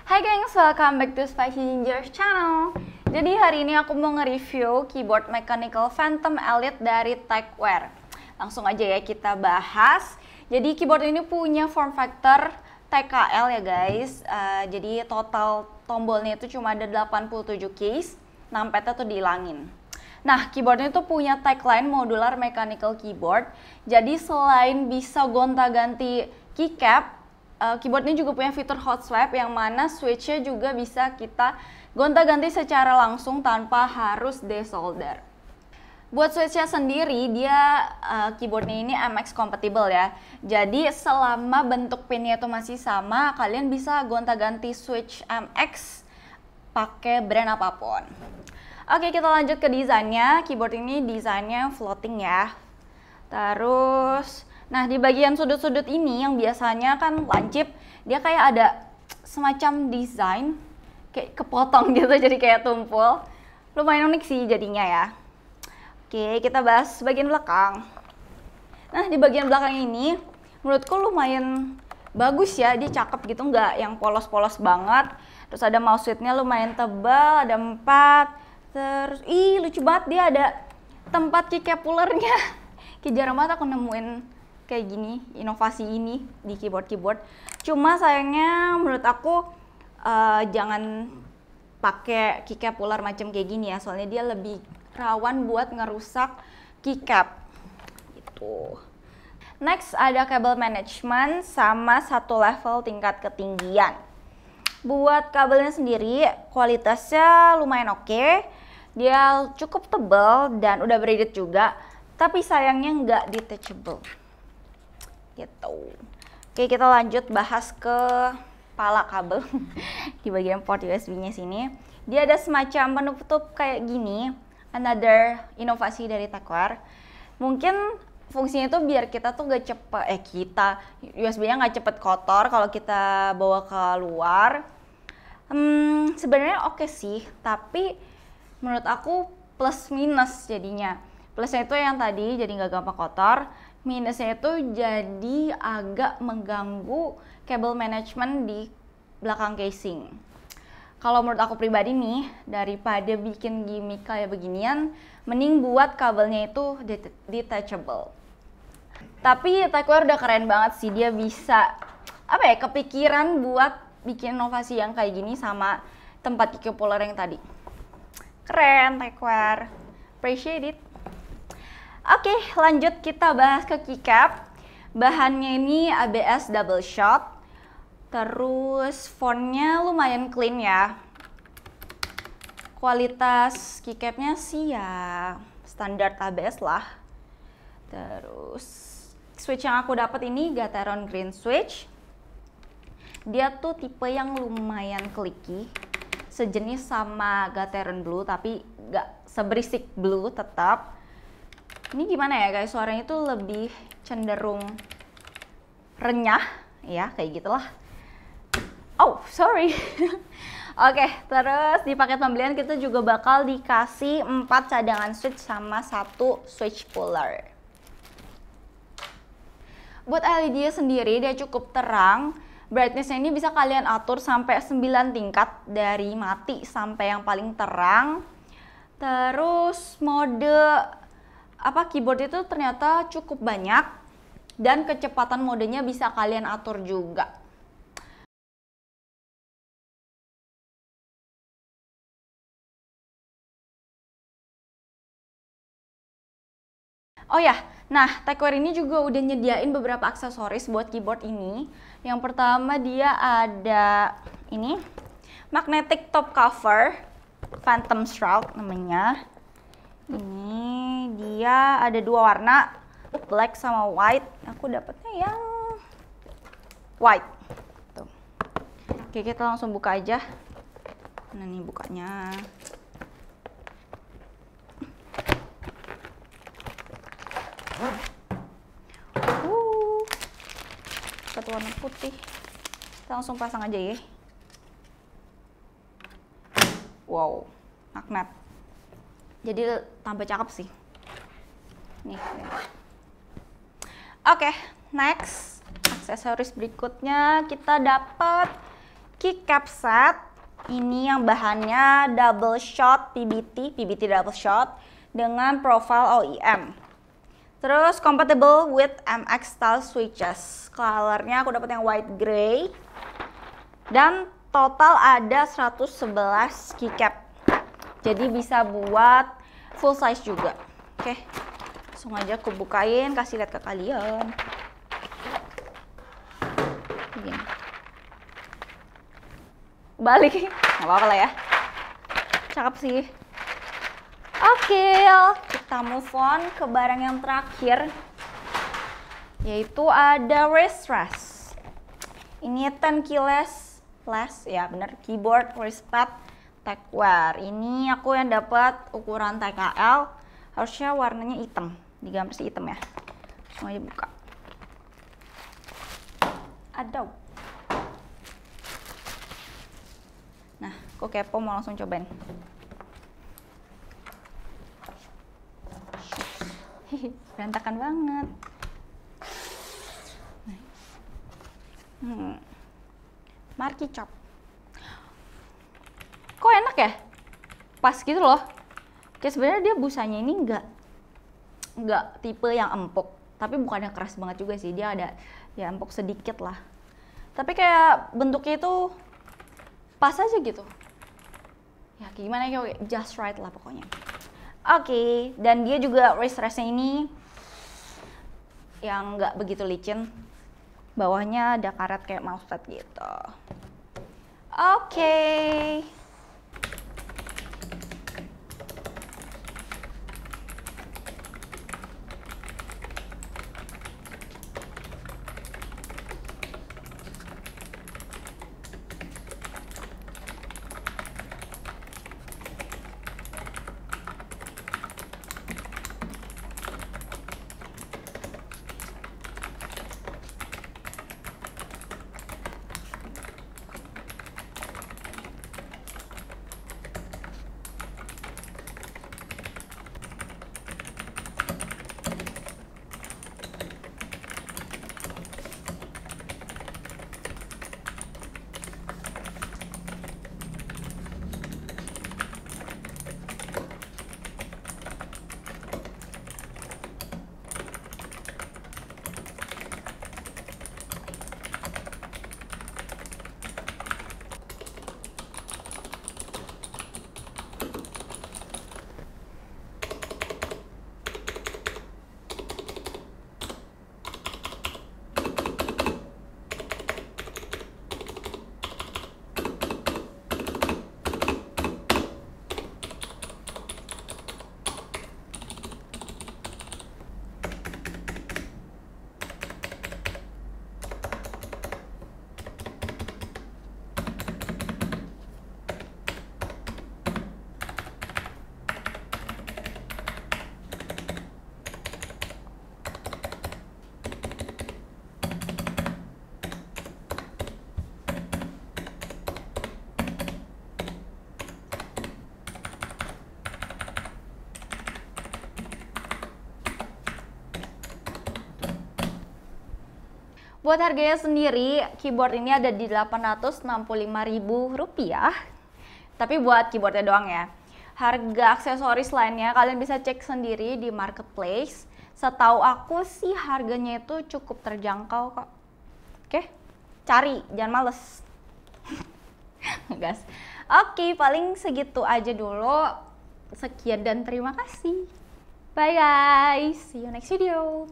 Hai gengs, welcome back to Spicy Gingers channel. Jadi hari ini aku mau nge-review keyboard mechanical Phantom Elite dari Tecware. Langsung aja ya kita bahas. Jadi keyboard ini punya form factor TKL ya guys. Jadi total tombolnya itu cuma ada 87 keys, numpad-nya tuh dihilangin. Nah, keyboardnya tuh punya tagline modular mechanical keyboard. Jadi selain bisa gonta-ganti keycap, keyboard ini juga punya fitur hot swap yang mana switch-nya juga bisa kita gonta-ganti secara langsung tanpa harus desolder. Buat switch-nya sendiri, dia keyboardnya ini MX compatible ya. Jadi selama bentuk pinnya itu masih sama, kalian bisa gonta-ganti switch MX pakai brand apapun. Oke, kita lanjut ke desainnya. Keyboard ini desainnya floating ya. Terus, nah di bagian sudut-sudut ini yang biasanya kan lancip, dia kayak ada semacam desain kayak kepotong gitu, jadi kayak tumpul. Lumayan unik sih jadinya ya. Oke, kita bahas bagian belakang. Nah, di bagian belakang ini menurutku lumayan bagus ya, dia cakep gitu, nggak yang polos-polos banget. Terus ada mouse width-nya lumayan tebal, ada 4. Terus, lucu banget, dia ada tempat keycap puller-nya. Kayak jarang banget aku nemuin kayak gini, inovasi ini di keyboard. Cuma sayangnya menurut aku jangan pakai keycap puller macam kayak gini ya, soalnya dia lebih rawan buat ngerusak keycap gitu. Next ada kabel management sama satu level tingkat ketinggian. Buat kabelnya sendiri kualitasnya lumayan oke. Dia cukup tebal dan udah braided juga, tapi sayangnya nggak detachable gitu. Oke, kita lanjut bahas ke pala kabel. Di bagian port USB-nya sini dia ada semacam penutup kayak gini, another inovasi dari Tecware. Mungkin fungsinya itu biar kita tuh gak cepet USB-nya nggak cepet kotor kalau kita bawa keluar. Sebenarnya oke sih, tapi menurut aku plus minus jadinya. Plusnya itu yang tadi jadi nggak gampang kotor, minusnya itu jadi agak mengganggu kabel management di belakang casing. Kalau menurut aku pribadi nih, daripada bikin gimmick kayak beginian, mending buat kabelnya itu detachable. Tapi Tecware udah keren banget sih, dia bisa kepikiran buat bikin inovasi yang kayak gini sama tempat keycap puller yang tadi. Keren Tecware, appreciate it. Oke, lanjut kita bahas ke keycap. Bahannya ini ABS double shot. Terus fontnya lumayan clean ya. Kualitas keycapnya sih ya standar ABS lah. Terus switch yang aku dapat ini Gateron Green Switch. Dia tuh tipe yang lumayan clicky, sejenis sama Gateron Blue tapi nggak seberisik Blue tetap. Ini gimana ya guys, suaranya itu lebih cenderung renyah ya, kayak gitulah. Oh sorry. Oke, terus di paket pembelian kita juga bakal dikasih 4 cadangan switch sama 1 switch puller. Buat LED sendiri dia cukup terang. Brightness-nya ini bisa kalian atur sampai 9 tingkat, dari mati sampai yang paling terang. Terus mode keyboard itu ternyata cukup banyak dan kecepatan modenya bisa kalian atur juga. Oh ya, nah Tecware ini juga udah nyediain beberapa aksesoris buat keyboard ini. Yang pertama dia ada ini magnetic top cover Phantom Shroud namanya. Ini dia ada 2 warna, black sama white. Aku dapetnya yang white. Tuh. Oke, kita langsung buka aja. Nah nih bukanya. Dapat warna putih. Kita langsung pasang aja ya. Wow, magnet. Jadi tambah cakep sih. Nih. Oke, next aksesoris berikutnya kita dapat keycap set. Ini yang bahannya double shot PBT double shot dengan profile OEM. Terus compatible with MX style switches. Colornya aku dapat yang white gray. Dan total ada 111 keycap. Jadi bisa buat full size juga. Oke. Langsung aja aku bukain, kasih lihat ke kalian. Begini. Balik, nggak apa-apa lah ya. Cakep sih. Oke, kita move on ke barang yang terakhir, yaitu ada wrist rest. Ini 10 keyless, ya bener, keyboard wrist pad TechWear. Ini aku yang dapat ukuran TKL, harusnya warnanya hitam, digambar sih hitam ya. Langsung aja buka. Aduh. Nah, kok kepo mau langsung cobain. Berantakan banget. Marky Chop. Kok enak ya? Pas gitu loh. Kayak sebenarnya dia busanya ini nggak tipe yang empuk, tapi bukannya keras banget juga sih. Dia ada ya empuk sedikit lah. Tapi kayak bentuknya itu pas aja gitu. Ya gimana ya, just right lah pokoknya. Oke, dan dia juga wrist restnya ini yang nggak begitu licin. Bawahnya ada karet kayak mousepad gitu. Oke. Buat harganya sendiri, keyboard ini ada di Rp865.000. Tapi buat keyboardnya doang ya. Harga aksesoris lainnya kalian bisa cek sendiri di marketplace. Setahu aku sih harganya itu cukup terjangkau kok. Oke, cari, jangan males. Gas. Oke, paling segitu aja dulu. Sekian dan terima kasih. Bye guys, see you next video.